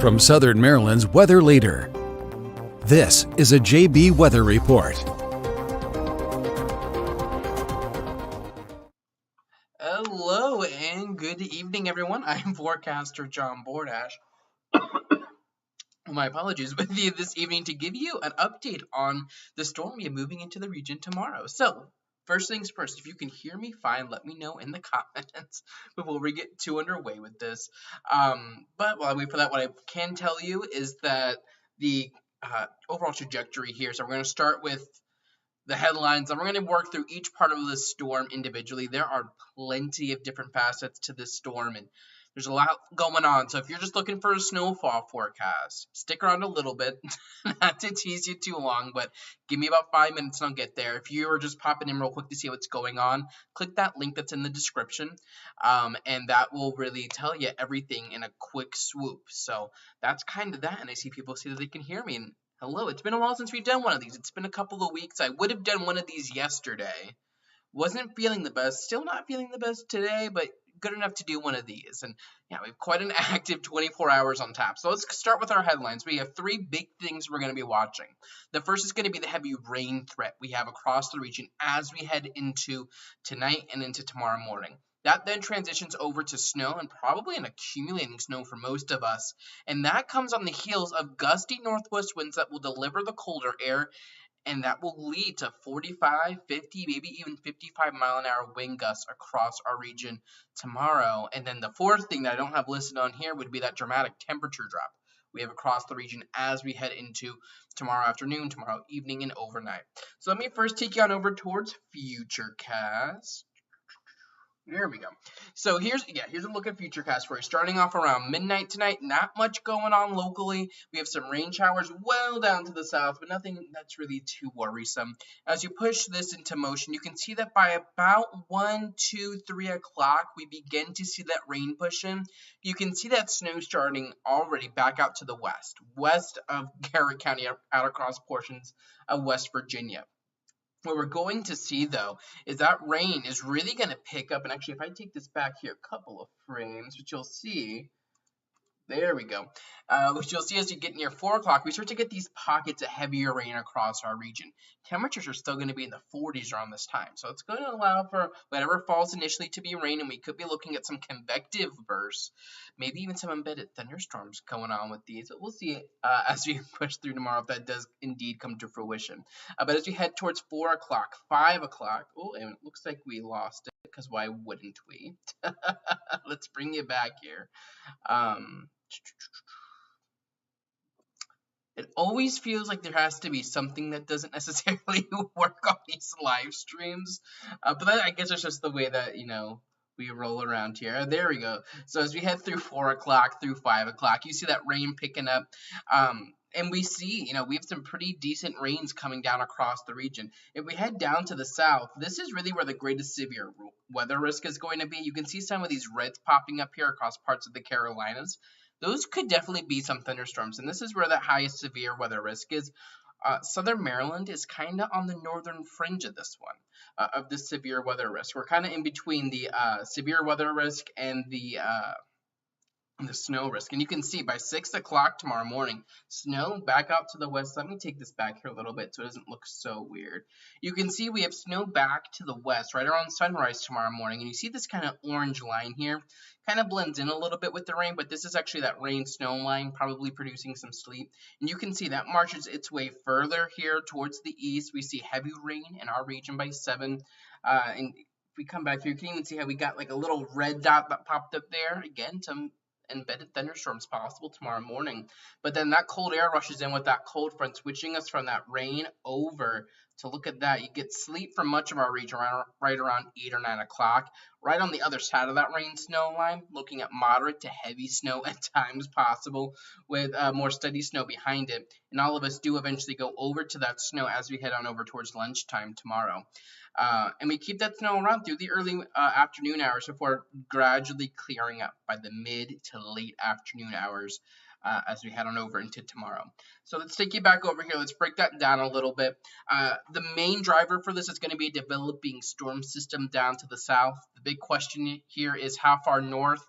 from Southern Maryland's weather leader. This is a JB Weather Report. Hello and good evening, everyone. I'm Forecaster John Bordash. My apologies, with you this evening to give you an update on the storm we are moving into the region tomorrow. So, first things first, if you can hear me fine, let me know in the comments before we get too underway with this. But while I wait for that, what I can tell you is that the overall trajectory here, so we're going to start with the headlines, and we're going to work through each part of this storm individually. There are plenty of different facets to this storm, and there's a lot going on. So if you're just looking for a snowfall forecast, stick around a little bit. Not to tease you too long, but give me about 5 minutes and I'll get there. If you are just popping in real quick to see what's going on, click that link that's in the description, and that will really tell you everything in a quick swoop. So that's kind of that, and I see people say that they can hear me. And hello, it's been a while since we've done one of these. It's been a couple of weeks. I would have done one of these yesterday. Wasn't feeling the best. Still not feeling the best today, but good enough to do one of these. And yeah, we have quite an active 24 hours on tap. So let's start with our headlines. We have three big things we're going to be watching. The first is going to be the heavy rain threat we have across the region as we head into tonight and into tomorrow morning. That then transitions over to snow, and probably an accumulating snow for most of us. And that comes on the heels of gusty northwest winds that will deliver the colder air, and that will lead to 45, 50, maybe even 55-mile-an-hour wind gusts across our region tomorrow. And then the fourth thing that I don't have listed on here would be that dramatic temperature drop we have across the region as we head into tomorrow afternoon, tomorrow evening, and overnight. So let me first take you on over towards Futurecast. There we go. So here's a look at Futurecast for you. Starting off around midnight tonight, not much going on locally. We have some rain showers well down to the south, but nothing that's really too worrisome. As you push this into motion, you can see that by about 1, 2, 3 o'clock, we begin to see that rain push in. You can see that snow starting already back out to the west of Garrett County, out across portions of West Virginia. What we're going to see, though, is that rain is really going to pick up. And actually, if I take this back here a couple of frames, which you'll see, there we go, which you'll see as you get near 4 o'clock, we start to get these pockets of heavier rain across our region. Temperatures are still going to be in the 40s around this time. So it's going to allow for whatever falls initially to be rain, and we could be looking at some convective bursts, maybe even some embedded thunderstorms going on with these. But we'll see as we push through tomorrow if that does indeed come to fruition. But as we head towards 4 o'clock, 5 o'clock, oh, and it looks like we lost it, because why wouldn't we? Let's bring you back here. It always feels like there has to be something that doesn't necessarily work on these live streams, but that, I guess it's just the way that, we roll around here. There we go. So as we head through 4 o'clock through 5 o'clock, you see that rain picking up, and we see, we have some pretty decent rains coming down across the region. If we head down to the south, this is really where the greatest severe weather risk is going to be. You can see some of these reds popping up here across parts of the Carolinas. Those could definitely be some thunderstorms, and this is where the highest severe weather risk is. Southern Maryland is kind of on the northern fringe of this one, of the severe weather risk. We're kind of in between the severe weather risk and the snow risk. And you can see by 6 o'clock tomorrow morning, snow back out to the west. Let me take this back here a little bit so it doesn't look so weird. You can see we have snow back to the west right around sunrise tomorrow morning. And you see this kind of orange line here. Kind of blends in a little bit with the rain, but this is actually that rain-snow line, probably producing some sleet. And you can see that marches its way further here towards the east. We see heavy rain in our region by 7. And if we come back here, you can even see how we got like a little red dot that popped up there. Again, some embedded thunderstorms possible tomorrow morning. But then that cold air rushes in with that cold front, switching us from that rain over to, look at that, you get sleet from much of our region right around 8 or 9 o'clock. Right on the other side of that rain-snow line, looking at moderate to heavy snow at times possible, with more steady snow behind it. And all of us do eventually go over to that snow as we head on over towards lunchtime tomorrow. And we keep that snow around through the early afternoon hours before gradually clearing up by the mid to late afternoon hours as we head on over into tomorrow. So let's take you back over here. Let's break that down a little bit. The main driver for this is going to be a developing storm system down to the south. The big question here is how far north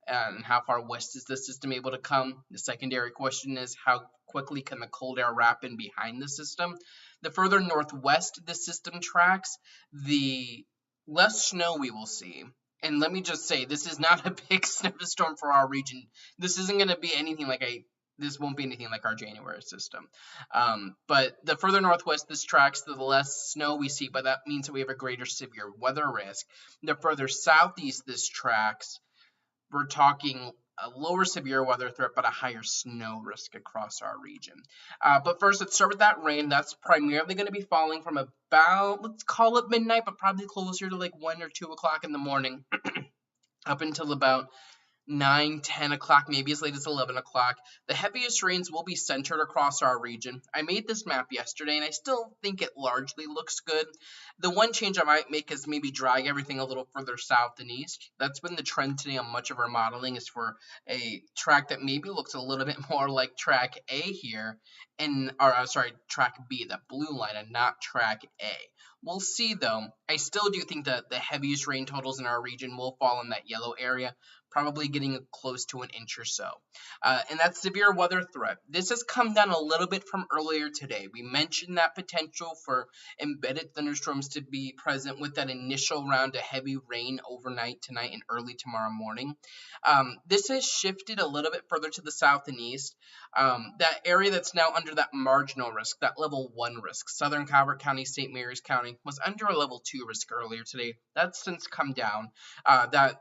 and how far west is the system able to come. The secondary question is how quickly can the cold air wrap in behind the system. The further northwest the system tracks, the less snow we will see. And let me just say, this is not a big snowstorm for our region. This isn't going to be anything like this won't be anything like our January system. But the further northwest this tracks, the less snow we see, but that means that we have a greater severe weather risk. The further southeast this tracks, we're talking a lower severe weather threat, but a higher snow risk across our region. But first, let's start with that rain. That's primarily going to be falling from about, let's call it midnight, but probably closer to like 1 or 2 o'clock in the morning up until about 9, 10 o'clock, maybe as late as 11 o'clock. The heaviest rains will be centered across our region. I made this map yesterday, and I still think it largely looks good. The one change I might make is maybe drag everything a little further south and east. That's been the trend today on much of our modeling, is for a track that maybe looks a little bit more like track A here, track B, that blue line, and not track A. We'll see, though. I still do think that the heaviest rain totals in our region will fall in that yellow area, probably getting close to an inch or so. And that severe weather threat. This has come down a little bit from earlier today. We mentioned that potential for embedded thunderstorms to be present with that initial round of heavy rain overnight tonight and early tomorrow morning. This has shifted a little bit further to the south and east. That area that's now under that marginal risk, that level 1 risk, Southern Calvert County, St. Mary's County, was under a level 2 risk earlier today. That's since come down. That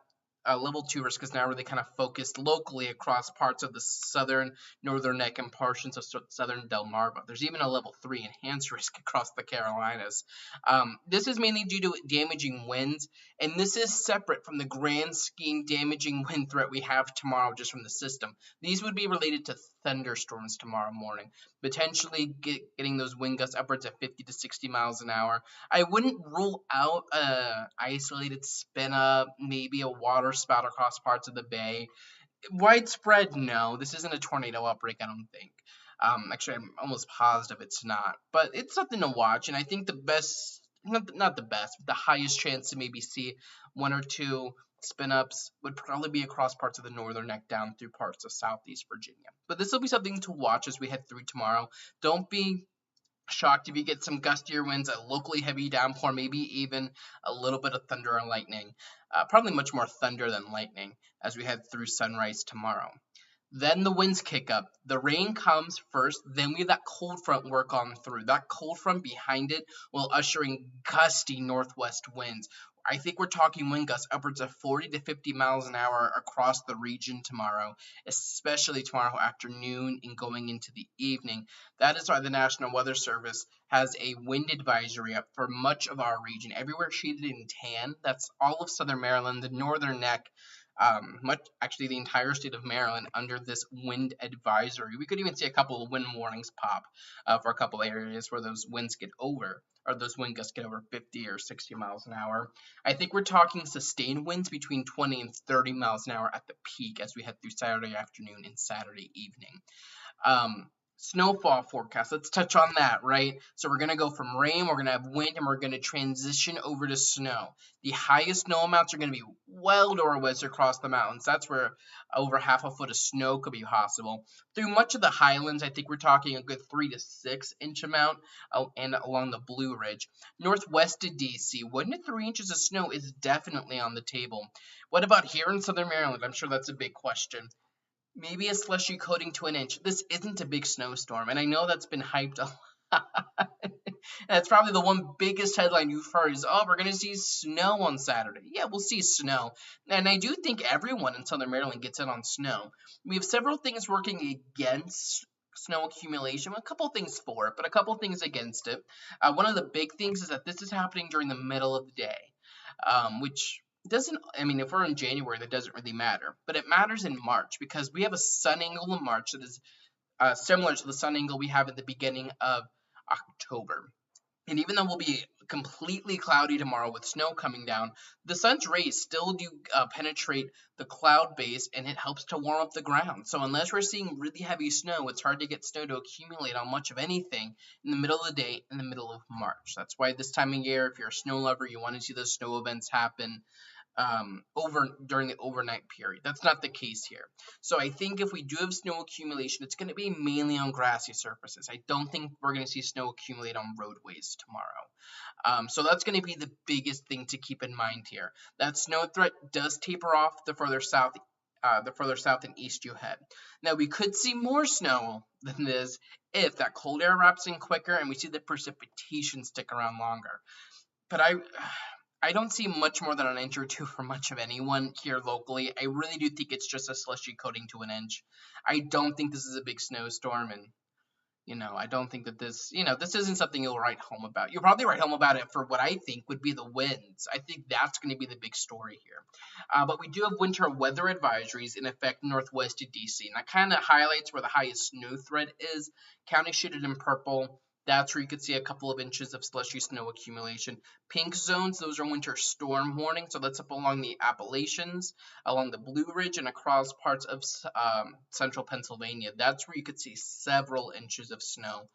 level 2 risk is now really kind of focused locally across parts of the southern northern neck and portions of southern Delmarva. There's even a level 3 enhanced risk across the Carolinas. This is mainly due to damaging winds, and this is separate from the grand scheme damaging wind threat we have tomorrow just from the system. These would be related to thunderstorms tomorrow morning, potentially getting those wind gusts upwards of 50 to 60 miles an hour. I wouldn't rule out a isolated spin up, maybe a water spout across parts of the bay. Widespread, no. This isn't a tornado outbreak, I don't think. Actually, I'm almost positive it's not. But it's something to watch, and I think the best, not the best, but the highest chance to maybe see 1 or 2 spin-ups would probably be across parts of the northern neck down through parts of southeast Virginia. But this will be something to watch as we head through tomorrow. Don't be shocked if you get some gustier winds, a locally heavy downpour, maybe even a little bit of thunder and lightning. Probably much more thunder than lightning as we head through sunrise tomorrow. Then the winds kick up. The rain comes first, then we have that cold front work on through. That cold front behind it will usher in gusty northwest winds. I think we're talking wind gusts upwards of 40 to 50 miles an hour across the region tomorrow, especially tomorrow afternoon and going into the evening. That is why the National Weather Service has a wind advisory up for much of our region, everywhere shaded in tan. That's all of southern Maryland, the northern neck, actually the entire state of Maryland under this wind advisory. We could even see a couple of wind warnings pop for a couple of areas where those winds get over, or those wind gusts get over 50 or 60 miles an hour. I think we're talking sustained winds between 20 and 30 miles an hour at the peak as we head through Saturday afternoon and Saturday evening. Snowfall forecast. Let's touch on that, right? So we're going to go from rain, we're going to have wind, and we're going to transition over to snow. The highest snow amounts are going to be well to our west across the mountains. That's where over half a foot of snow could be possible. Through much of the highlands, I think we're talking a good 3 to 6 inch amount, and along the Blue Ridge. Northwest of DC, 1 to 3 inches of snow is definitely on the table. What about here in southern Maryland? I'm sure that's a big question. Maybe a slushy coating to an inch. This isn't a big snowstorm, and I know that's been hyped a lot. That's probably the one biggest headline you've heard is, oh, we're going to see snow on Saturday. Yeah, we'll see snow. And I do think everyone in southern Maryland gets in on snow. We have several things working against snow accumulation, a couple things for it, but a couple things against it. One of the big things is that this is happening during the middle of the day, which doesn't, I mean, if we're in January, that doesn't really matter, but it matters in March because we have a sun angle in March that is similar to the sun angle we have at the beginning of October. And even though we'll be completely cloudy tomorrow with snow coming down, the sun's rays still do penetrate the cloud base, and it helps to warm up the ground. So unless we're seeing really heavy snow, it's hard to get snow to accumulate on much of anything in the middle of the day in the middle of March. That's why this time of year, if you're a snow lover, you want to see those snow events happen. over during the overnight period. That's not the case here. So I think if we do have snow accumulation, it's going to be mainly on grassy surfaces. I don't think we're going to see snow accumulate on roadways tomorrow. So that's going to be the biggest thing to keep in mind here. That snow threat does taper off the further south and east you head. Now we could see more snow than this if that cold air wraps in quicker and we see the precipitation stick around longer. But I don't see much more than an inch or two for much of anyone here locally. I really do think it's just a slushy coating to an inch. I don't think this is a big snowstorm, and I don't think that this isn't something you'll write home about. You'll probably write home about it for what I think would be the winds. I think that's going to be the big story here. But we do have winter weather advisories in effect northwest of DC, and that kind of highlights where the highest snow threat is. County shaded in purple. That's where you could see a couple of inches of slushy snow accumulation. Pink zones, those are winter storm warnings. So that's up along the Appalachians, along the Blue Ridge, and across parts of central Pennsylvania. That's where you could see several inches of snow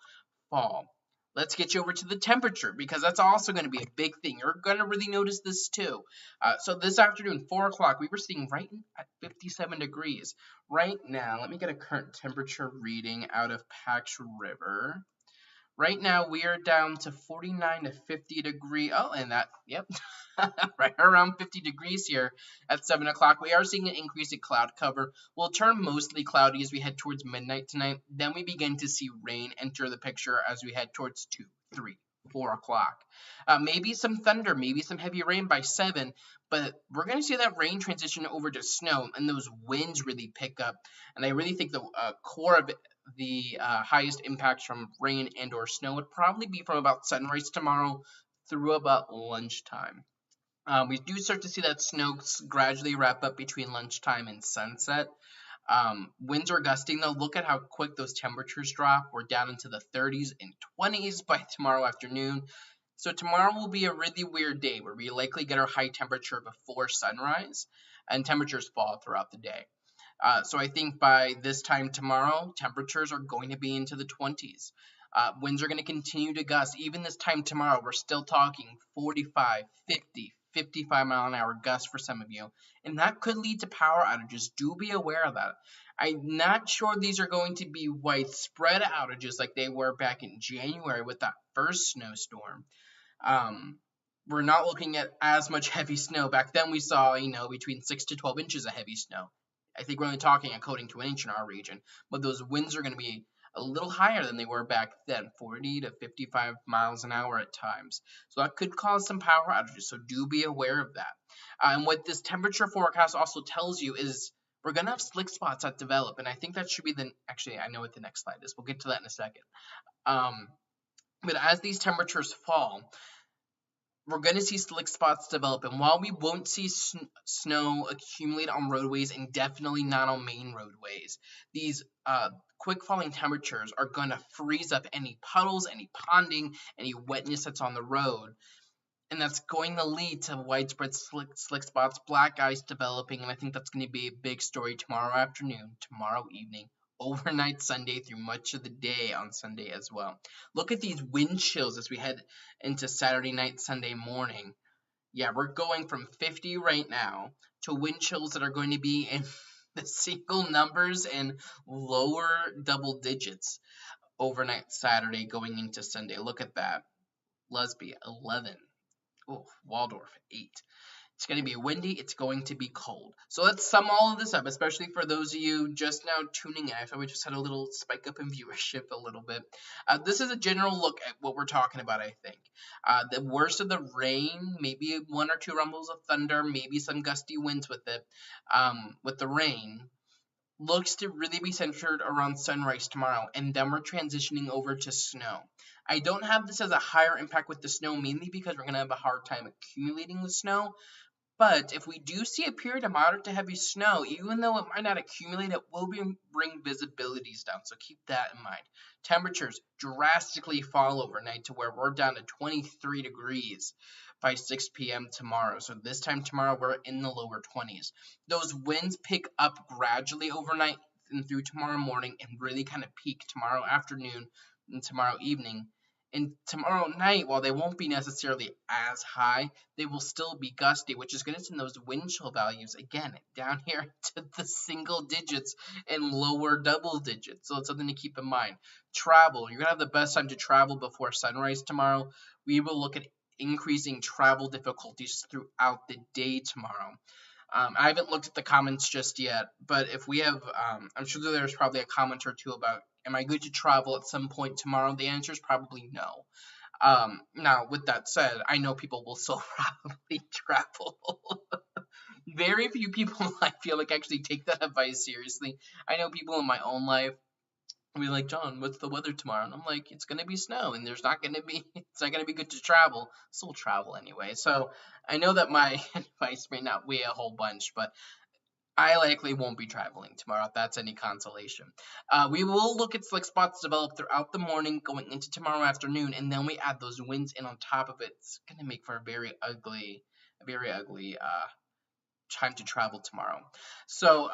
fall. Let's get you over to the temperature, because that's also going to be a big thing. You're going to really notice this too. So this afternoon, 4 o'clock, we were sitting right at 57 degrees. Right now, let me get a current temperature reading out of Pax River. Right now, we are down to 49 to 50 degrees. Oh, and that, yep, right around 50 degrees here at 7 o'clock. We are seeing an increase in cloud cover. We'll turn mostly cloudy as we head towards midnight tonight. Then we begin to see rain enter the picture as we head towards 2, 3, 4 o'clock. Maybe some thunder, maybe some heavy rain by 7, but we're going to see that rain transition over to snow, and those winds really pick up. And I really think the core of it, the highest impacts from rain and or snow would probably be from about sunrise tomorrow through about lunchtime. We do start to see that snow gradually wrap up between lunchtime and sunset. Winds are gusting though. Look at how quick those temperatures drop. We're down into the 30s and 20s by tomorrow afternoon. So tomorrow will be a really weird day where we likely get our high temperature before sunrise and temperatures fall throughout the day. So I think by this time tomorrow, temperatures are going to be into the 20s. Winds are going to continue to gust. Even this time tomorrow, we're still talking 45, 50, 55 mile an hour gusts for some of you. And that could lead to power outages. Do be aware of that. I'm not sure these are going to be widespread outages like they were back in January with that first snowstorm. We're not looking at as much heavy snow. Back then we saw, between 6 to 12 inches of heavy snow. I think we're only talking a coating to an inch in our region, but those winds are going to be a little higher than they were back then, 40 to 55 miles an hour at times. So that could cause some power outages, so do be aware of that. And what this temperature forecast also tells you is we're going to have slick spots that develop, and I think that should be actually, I know what the next slide is. We'll get to that in a second. But as these temperatures fall, we're going to see slick spots develop, and while we won't see snow accumulate on roadways and definitely not on main roadways, these quick falling temperatures are going to freeze up any puddles, any ponding, any wetness that's on the road, and that's going to lead to widespread slick spots, black ice developing, and I think that's going to be a big story tomorrow afternoon, tomorrow evening, overnight Sunday through much of the day on Sunday as well. Look at these wind chills as we head into Saturday night, Sunday morning. Yeah, we're going from 50 right now to wind chills that are going to be in the single numbers and lower double digits overnight Saturday going into Sunday. Look at that. Lesbia, 11. Oh, Waldorf, 8. It's going to be windy. It's going to be cold. So let's sum all of this up, especially for those of you just now tuning in. I thought we just had a little spike up in viewership a little bit. This is a general look at what we're talking about, I think. The worst of the rain, maybe 1 or 2 rumbles of thunder, maybe some gusty winds with it, with the rain, looks to really be centered around sunrise tomorrow, and then we're transitioning over to snow. I don't have this as a higher impact with the snow, mainly because we're going to have a hard time accumulating the snow. But if we do see a period of moderate to heavy snow, even though it might not accumulate, it will bring visibilities down. So keep that in mind. Temperatures drastically fall overnight to where we're down to 23 degrees by 6 p.m. tomorrow. So this time tomorrow, we're in the lower 20s. Those winds pick up gradually overnight and through tomorrow morning and really kind of peak tomorrow afternoon and tomorrow evening And tomorrow night, while they won't be necessarily as high, they will still be gusty, which is going to send those wind chill values again down here to the single digits and lower double digits. So it's something to keep in mind. Travel. You're going to have the best time to travel before sunrise tomorrow. We will look at increasing travel difficulties throughout the day tomorrow. I haven't looked at the comments just yet, but if we have, I'm sure that there's probably a comment or two about, am I good to travel at some point tomorrow? The answer is probably no. Now, with that said, I know people will still probably travel. Very few people, I feel like, actually take that advice seriously. I know people in my own life will be like, John, what's the weather tomorrow? And I'm like, it's gonna be snow, and it's not gonna be good to travel. So we'll travel anyway. So I know that my advice may not weigh a whole bunch, but I likely won't be traveling tomorrow, if that's any consolation. We will look at slick spots develop throughout the morning, going into tomorrow afternoon, and then we add those winds in on top of it. It's gonna make for a very ugly time to travel tomorrow. So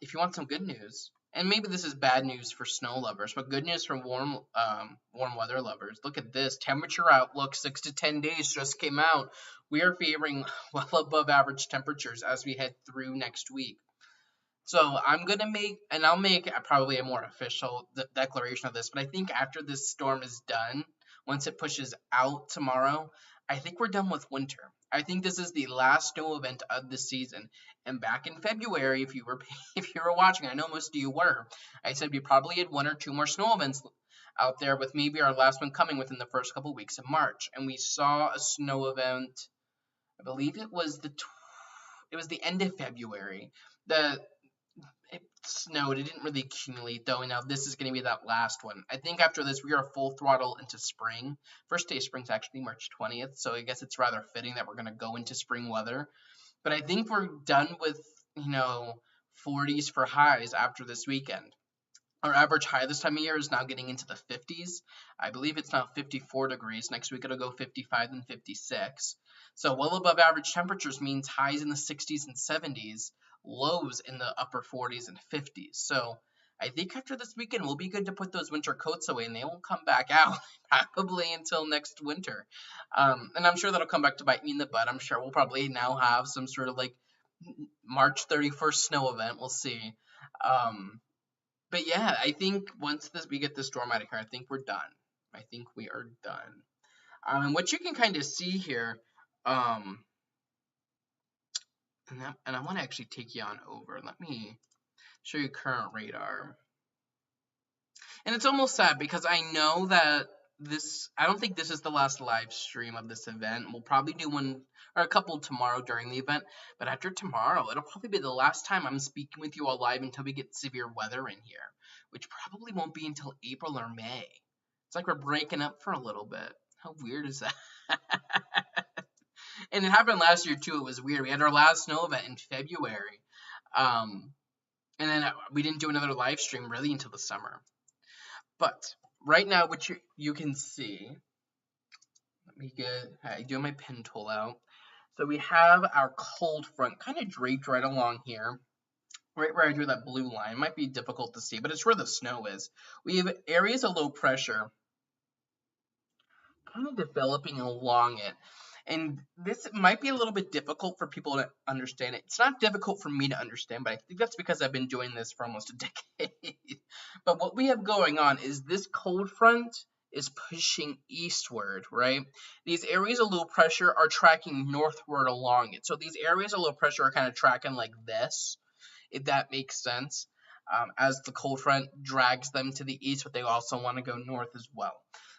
if you want some good news, and maybe this is bad news for snow lovers, but good news for warm weather lovers. Look at this temperature outlook. 6 to 10 days just came out. We are favoring well above average temperatures as we head through next week. So I'm gonna make, and I'll make probably a more official declaration of this, but I think after this storm is done, once it pushes out tomorrow, I think we're done with winter. I think this is the last snow event of the season. And back in February, if you were watching, I know most of you were, I said we probably had 1 or 2 more snow events out there, with maybe our last one coming within the first couple weeks of March. And we saw a snow event. I believe it was the end of February. It snowed. It didn't really accumulate though, and now this is going to be that last one. I think after this we are full throttle into spring. First day of spring is actually March 20th, so I guess it's rather fitting that we're going to go into spring weather. But I think we're done with 40s for highs after this weekend. Our average high this time of year is now getting into the 50s. I believe it's now 54 degrees. Next week it'll go 55 and 56. So well above average temperatures means highs in the 60s and 70s, lows in the upper 40s and 50s. So I think after this weekend we'll be good to put those winter coats away, and they won't come back out probably until next winter. And I'm sure that'll come back to bite me in the butt. I'm sure we'll probably now have some sort of like March 31st snow event. We'll see. But yeah, I think once we get this storm out of here, I think we're done. I think we are done. And what you can kind of see here, and I want to actually take you on over. Let me show you current radar. And it's almost sad because I know that I don't think this is the last live stream of this event. We'll probably do one or a couple tomorrow during the event, but after tomorrow, it'll probably be the last time I'm speaking with you all live until we get severe weather in here, which probably won't be until April or May. It's like we're breaking up for a little bit. How weird is that? And it happened last year too. It was weird. We had our last snow event in February, and then we didn't do another live stream really until the summer. But right now, what you can see, let me I do my pen tool out. So we have our cold front kind of draped right along here, right where I drew that blue line. It might be difficult to see, but it's where the snow is. We have areas of low pressure kind of developing along it. And this might be a little bit difficult for people to understand it. It's not difficult for me to understand, but I think that's because I've been doing this for almost a decade. But what we have going on is this cold front is pushing eastward, right? These areas of low pressure are tracking northward along it. So these areas of low pressure are kind of tracking like this, if that makes sense, as the cold front drags them to the east, but they also want to go north as well.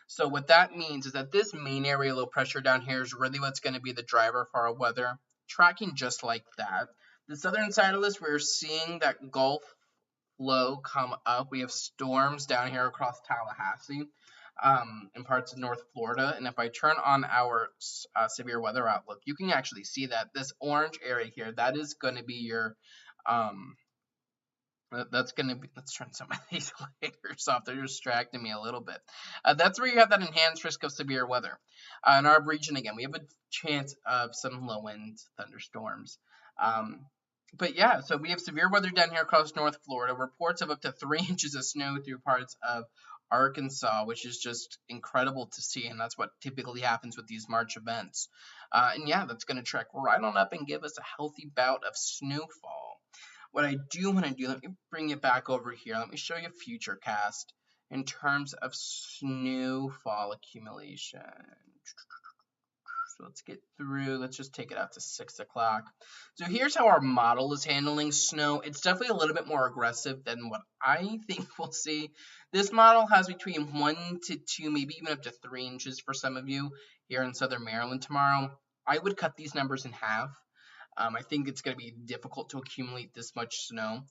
So what that means is that this main area of low pressure down here is really what's going to be the driver for our weather, tracking just like that. The southern side of this, we're seeing that Gulf low come up. We have storms down here across Tallahassee and parts of North Florida. And if I turn on our severe weather outlook, you can actually see that this orange area here, that is going to be your that's going to be, let's turn some of these layers off. They're distracting me a little bit. That's where you have that enhanced risk of severe weather. In our region, again, we have a chance of some low-end thunderstorms. But yeah, so we have severe weather down here across North Florida. Reports of up to 3 inches of snow through parts of Arkansas, which is just incredible to see, and that's what typically happens with these March events. And yeah, that's going to trek right on up and give us a healthy bout of snowfall. What I do want to do, let me bring it back over here. Let me show you Futurecast in terms of snowfall accumulation. So let's get through. Let's just take it out to 6 o'clock. So here's how our model is handling snow. It's definitely a little bit more aggressive than what I think we'll see. This model has between 1 to 2, maybe even up to 3 inches for some of you here in Southern Maryland tomorrow. I would cut these numbers in half. I think it's going to be difficult to accumulate this much snow.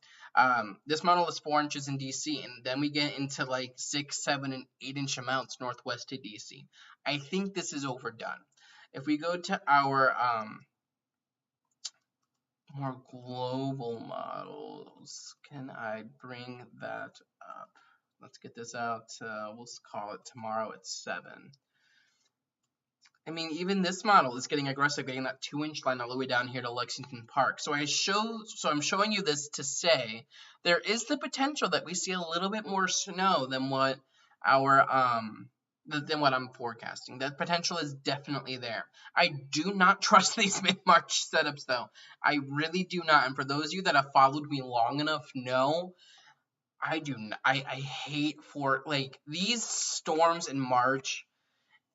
This model is 4 inches in DC, and then we get into like 6, 7, and 8 inch amounts northwest to DC. I think this is overdone. If we go to our more global models, can I bring that up? Let's get this out. We'll call it tomorrow at 7. I mean, even this model is getting aggressive, getting that 2-inch line all the way down here to Lexington Park. So I'm showing you this to say there is the potential that we see a little bit more snow than what I'm forecasting. That potential is definitely there. I do not trust these mid-March setups, though. I really do not. And for those of you that have followed me long enough know, I do not. I hate these storms in March.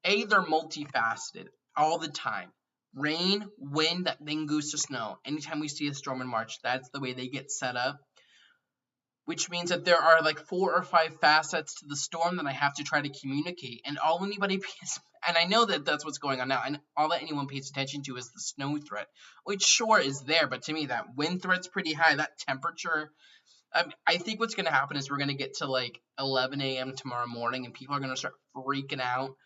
They're multifaceted all the time. Rain, wind, that then goes to snow. Anytime we see a storm in March, that's the way they get set up. Which means that there are like 4 or 5 facets to the storm that I have to try to communicate. And all anybody pays, and I know that that's what's going on now, and all that anyone pays attention to is the snow threat, which sure is there, but to me that wind threat's pretty high. That temperature, I think what's going to happen is we're going to get to like 11 a.m. tomorrow morning, and people are going to start freaking out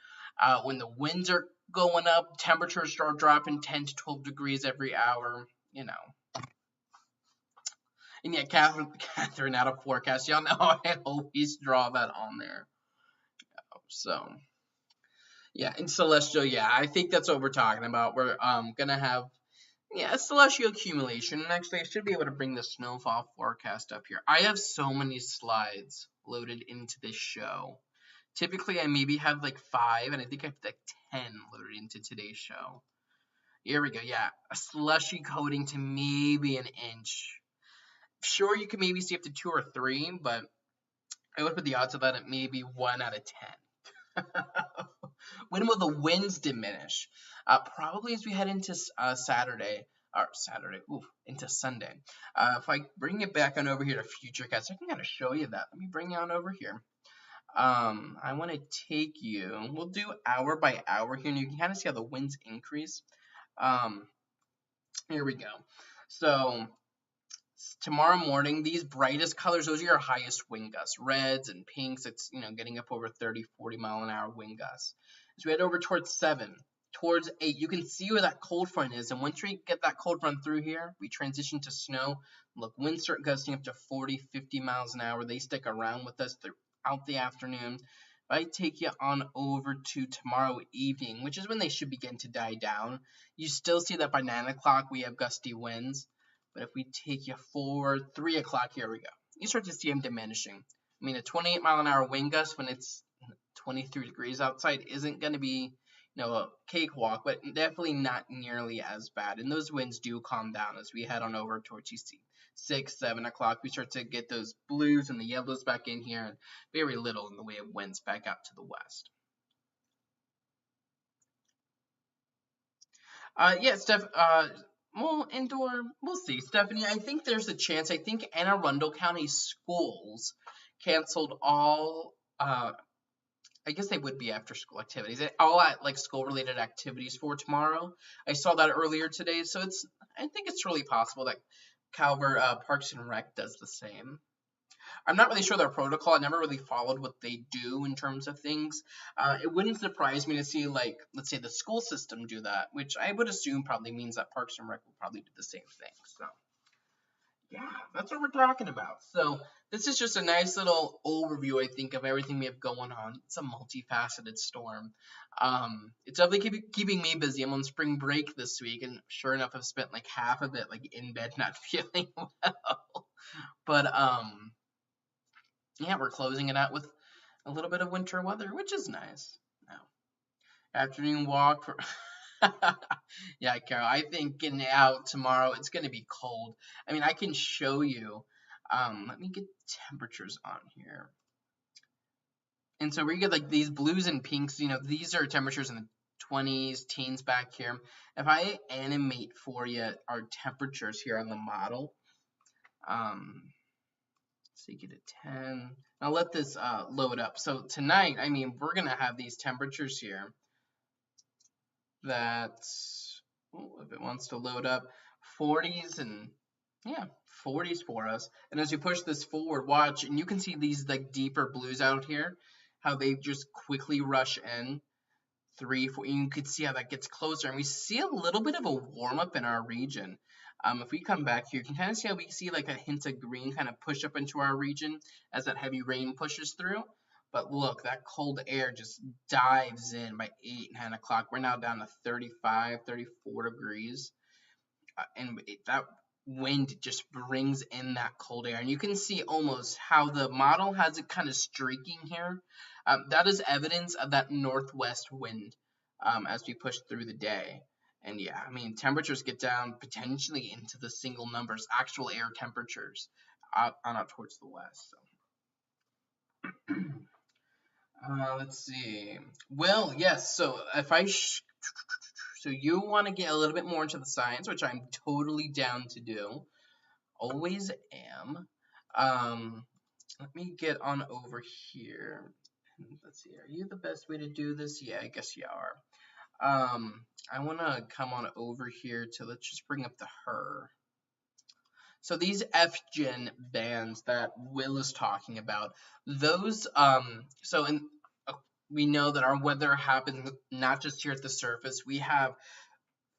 when the winds are going up, temperatures start dropping 10 to 12 degrees every hour, you know. And yeah, Catherine out of forecast. Y'all know I always draw that on there. So, yeah, and celestial, yeah, I think that's what we're talking about. We're gonna have, a celestial accumulation. And actually, I should be able to bring the snowfall forecast up here. I have so many slides loaded into this show. Typically, I maybe have like 5, and I think I have like 10 loaded into today's show. Here we go, yeah. A slushy coating to maybe an inch. Sure, you can maybe see up to 2 or 3, but I would put the odds of that at maybe 1 out of 10. When will the winds diminish? Probably as we head into into Sunday. If I bring it back on over here to Futurecast, I can kind of show you that. Let me bring you on over here. I want to take you, we'll do hour by hour here, and you can kind of see how the winds increase. Here we go. So tomorrow morning, these brightest colors, those are your highest wind gusts. Reds and pinks, it's, getting up over 30, 40 mile an hour wind gusts. As we head over towards 7, towards 8, you can see where that cold front is. And once we get that cold front through here, we transition to snow. Look, winds start gusting up to 40, 50 miles an hour. They stick around with us throughout the afternoon. If I take you on over to tomorrow evening, which is when they should begin to die down, you still see that by 9 o'clock we have gusty winds. But if we take you forward, 3 o'clock, here we go. You start to see them diminishing. I mean, a 28 mile an hour wind gust when it's 23 degrees outside isn't going to be, a cakewalk, but definitely not nearly as bad. And those winds do calm down as we head on over towards 6, 7 o'clock. We start to get those blues and the yellows back in here, and very little in the way of winds back out to the west. Steph. Well, indoor, we'll see. Stephanie, I think there's a chance. I think Anne Arundel County schools canceled all, I guess they would be after school activities. All school related activities for tomorrow. I saw that earlier today. So I think it's really possible that Calvert Parks and Rec does the same. I'm not really sure their protocol. I never really followed what they do in terms of things. It wouldn't surprise me to see, let's say the school system do that, which I would assume probably means that Parks and Rec will probably do the same thing. So, yeah, that's what we're talking about. So, this is just a nice little overview, I think, of everything we have going on. It's a multifaceted storm. It's definitely keeping me busy. I'm on spring break this week, and sure enough, I've spent half of it in bed not feeling well. But, yeah, we're closing it out with a little bit of winter weather, which is nice. Now, afternoon walk for. Yeah, Carol, I think getting out tomorrow, it's going to be cold. I mean, I can show you. Let me get temperatures on here. And so we get like these blues and pinks, these are temperatures in the 20s, teens back here. If I animate for you our temperatures here on the model, so you get a 10. I'll let this load up. So tonight, I mean, we're going to have these temperatures here that, if it wants to load up, 40s and, yeah, 40s for us. And as you push this forward, watch, and you can see these like deeper blues out here, how they just quickly rush in. 3, 4, you can see how that gets closer, and we see a little bit of a warm up in our region. If we come back here, you can kind of see how we see like a hint of green kind of push up into our region as that heavy rain pushes through. But look, that cold air just dives in by 8, 9 o'clock. We're now down to 35, 34 degrees. And that wind just brings in that cold air. And you can see almost how the model has it kind of streaking here. That is evidence of that northwest wind as we push through the day. And yeah, I mean, temperatures get down potentially into the single numbers, actual air temperatures out towards the west. So. Let's see. Well, yes. So if so you want to get a little bit more into the science, which I'm totally down to do. Always am. Let me get on over here. Let's see. Are you the best way to do this? Yeah, I guess you are. I want to come on over here to, let's just bring up the her. So these F-gen bands that Will is talking about, those, we know that our weather happens not just here at the surface. We have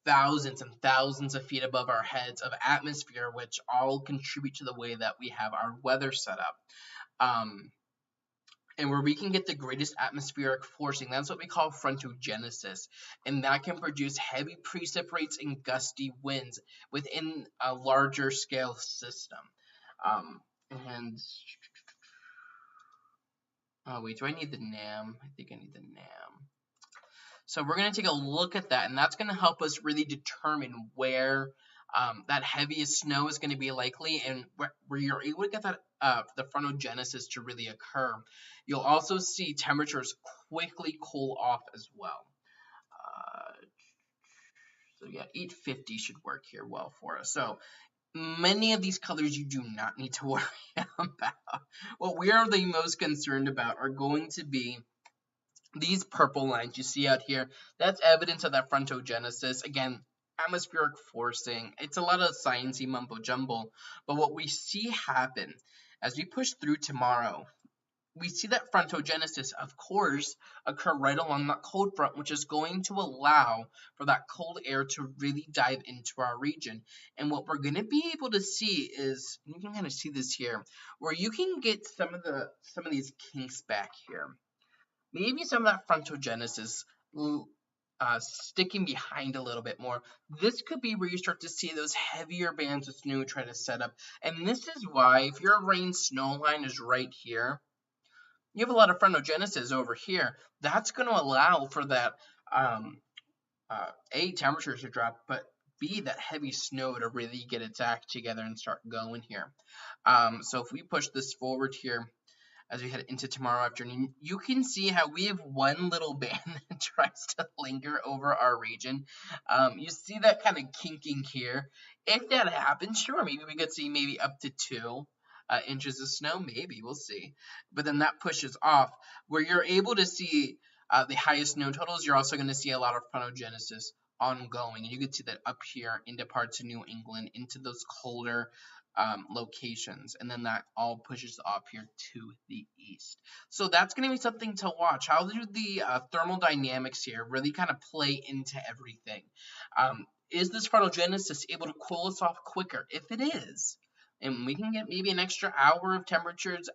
thousands and thousands of feet above our heads of atmosphere, which all contribute to the way that we have our weather set up. And where we can get the greatest atmospheric forcing, that's what we call frontogenesis. And that can produce heavy precip rates and gusty winds within a larger scale system. Oh wait, do I need the NAM? I think I need the NAM. So we're going to take a look at that, and that's going to help us really determine where that heaviest snow is going to be likely, and where you're able to get that the frontogenesis to really occur. You'll also see temperatures quickly cool off as well. So yeah, 850 should work here well for us. So many of these colors you do not need to worry about. What we are the most concerned about are going to be these purple lines you see out here. That's evidence of that frontogenesis. Again, atmospheric forcing. It's a lot of sciencey mumbo jumbo. But what we see happen as we push through tomorrow, we see that frontogenesis, of course, occur right along that cold front, which is going to allow for that cold air to really dive into our region. And what we're going to be able to see is, you can kind of see this here, where you can get some of these kinks back here. Maybe some of that frontogenesis sticking behind a little bit more. This could be where you start to see those heavier bands of snow try to set up. And this is why, if your rain snow line is right here, you have a lot of frontogenesis over here. That's going to allow for that, A, temperatures to drop, but B, that heavy snow to really get its act together and start going here. So if we push this forward here, as we head into tomorrow afternoon, you can see how we have one little band that tries to linger over our region. You see that kind of kinking here. If that happens, sure, maybe we could see maybe up to 2 inches of snow, maybe, we'll see. But then that pushes off. Where you're able to see the highest snow totals, you're also going to see a lot of frontogenesis ongoing. And you can see that up here into parts of New England, into those colder locations, and then that all pushes off here to the east. So that's going to be something to watch. How do the thermal dynamics here really kind of play into everything? Is this frontogenesis able to cool us off quicker? If it is, and we can get maybe an extra hour of temperatures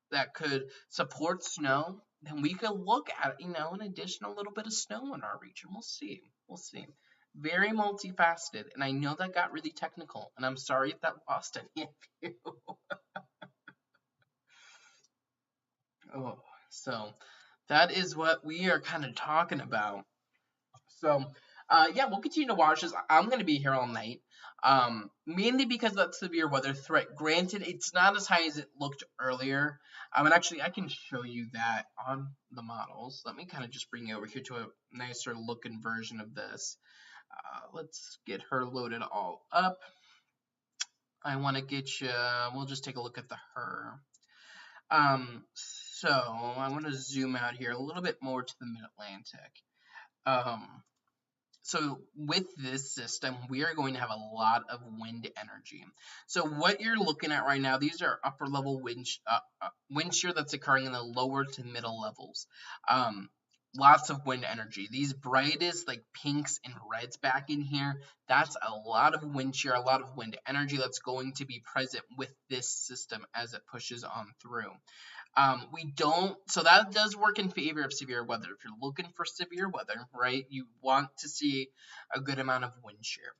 that could support snow, then we could look at, an additional little bit of snow in our region. We'll see. We'll see. Very multifaceted, and I know that got really technical, and I'm sorry if that lost any of you. Oh, So that is what we are kind of talking about. So, yeah, we'll continue to watch this. I'm going to be here all night, mainly because of that severe weather threat. Granted, it's not as high as it looked earlier. And actually, I can show you that on the models. Let me kind of just bring you over here to a nicer looking version of this. Let's get her loaded all up. I want to get you, we'll just take a look at the her. So I want to zoom out here a little bit more to the Mid-Atlantic. So with this system, we are going to have a lot of wind energy. So what you're looking at right now, these are upper level wind shear that's occurring in the lower to middle levels. Lots of wind energy. These brightest like pinks and reds back in here, that's a lot of wind shear, a lot of wind energy that's going to be present with this system as it pushes on through. So that does work in favor of severe weather. If you're looking for severe weather, right, you want to see a good amount of wind shear.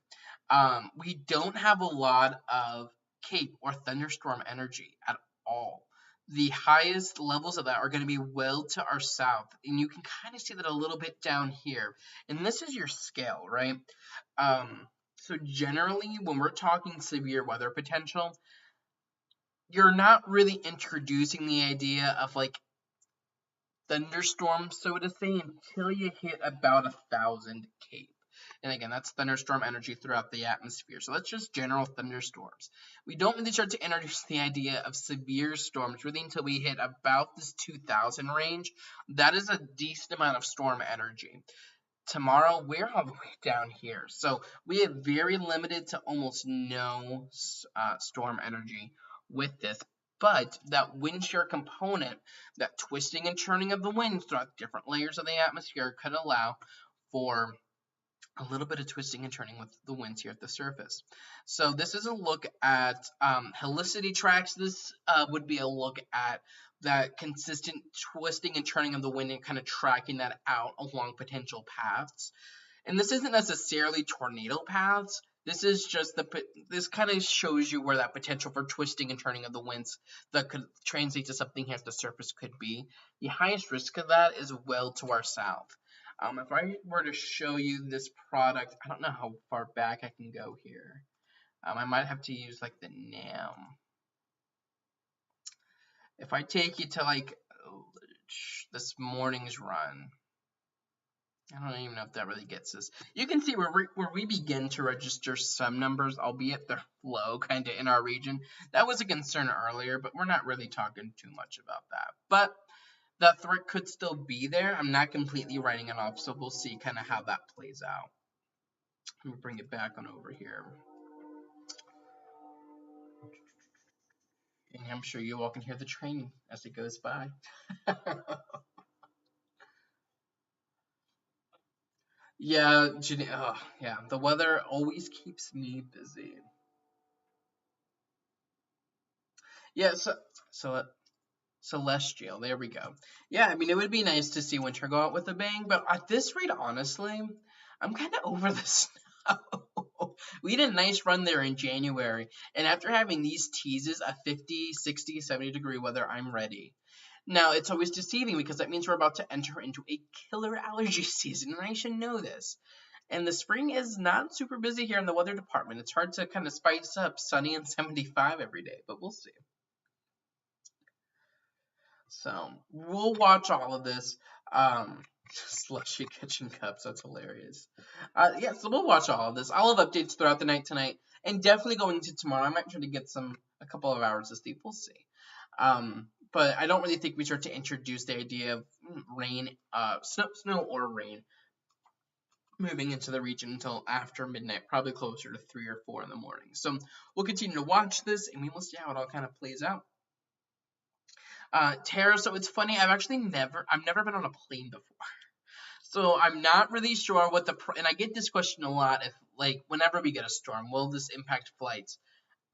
We don't have a lot of cape or thunderstorm energy at all. The highest levels of that are going to be well to our south, and you can kind of see that a little bit down here. And this is your scale, right? So generally, when we're talking severe weather potential, you're not really introducing the idea of like thunderstorms, so to say, until you hit about 1,000 cape. And again, that's thunderstorm energy throughout the atmosphere. So that's just general thunderstorms. We don't really start to introduce the idea of severe storms really until we hit about this 2,000 range. That is a decent amount of storm energy. Tomorrow, we're all the way down here. So we have very limited to almost no storm energy with this. But that wind shear component, that twisting and churning of the winds throughout different layers of the atmosphere could allow for a little bit of twisting and turning with the winds here at the surface. So this is a look at helicity tracks. This would be a look at that consistent twisting and turning of the wind and kind of tracking that out along potential paths. And this isn't necessarily tornado paths. This is just this kind of shows you where that potential for twisting and turning of the winds that could translate to something here at the surface could be. The highest risk of that is well to our south. If I were to show you this product, I don't know how far back I can go here. I might have to use like the NAM. If I take you to like this morning's run, I don't even know if that really gets us. You can see where we begin to register some numbers, albeit they're low kind of in our region. That was a concern earlier, but we're not really talking too much about that. But that threat could still be there. I'm not completely writing it off, so we'll see kind of how that plays out. Let me bring it back on over here. And I'm sure you all can hear the train as it goes by. Yeah, yeah, the weather always keeps me busy. Yeah, so Celestial, there we go. Yeah, I mean, it would be nice to see winter go out with a bang, but at this rate, honestly, I'm kind of over the snow. We had a nice run there in January, and after having these teases of 50, 60, 70 degree weather, I'm ready. Now, it's always deceiving because that means we're about to enter into a killer allergy season, and I should know this. And the spring is not super busy here in the weather department. It's hard to kind of spice up sunny and 75 every day, but we'll see. So we'll watch all of this. Slushy kitchen cups, that's hilarious. Yeah, so we'll watch all of this. I'll have updates throughout the night tonight, and definitely going into tomorrow. I might try to get a couple of hours of sleep. We'll see. But I don't really think we start to introduce the idea of rain, snow or rain moving into the region until after midnight, probably closer to 3 or 4 in the morning. So we'll continue to watch this, and we will see how it all kind of plays out. Tara, so it's funny, I've never been on a plane before. So I'm not really sure what and I get this question a lot, if like whenever we get a storm, will this impact flights?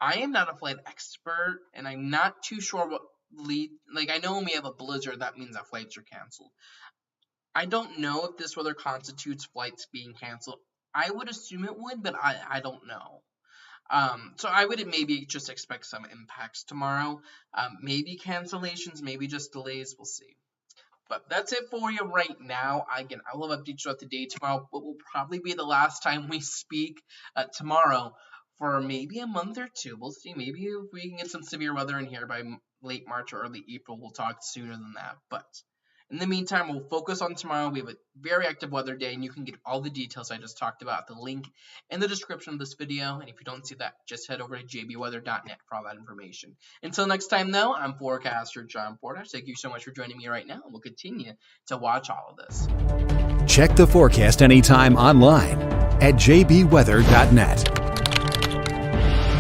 I am not a flight expert, and I'm not too sure what I know when we have a blizzard, that means that flights are canceled. I don't know if this weather constitutes flights being canceled. I would assume it would, but I don't know. So I would maybe just expect some impacts tomorrow. Maybe cancellations, maybe just delays. We'll see. But that's it for you right now. Again, I will have updates throughout the day tomorrow, but will probably be the last time we speak tomorrow for maybe a month or two. We'll see. Maybe if we can get some severe weather in here by late March or early April, we'll talk sooner than that. But in the meantime, we'll focus on tomorrow. We have a very active weather day, and you can get all the details I just talked about, the link in the description of this video. And if you don't see that, just head over to jbweather.net for all that information. Until next time, though, I'm Forecaster John Bordash. Thank you so much for joining me right now, and we'll continue to watch all of this. Check the forecast anytime online at jbweather.net.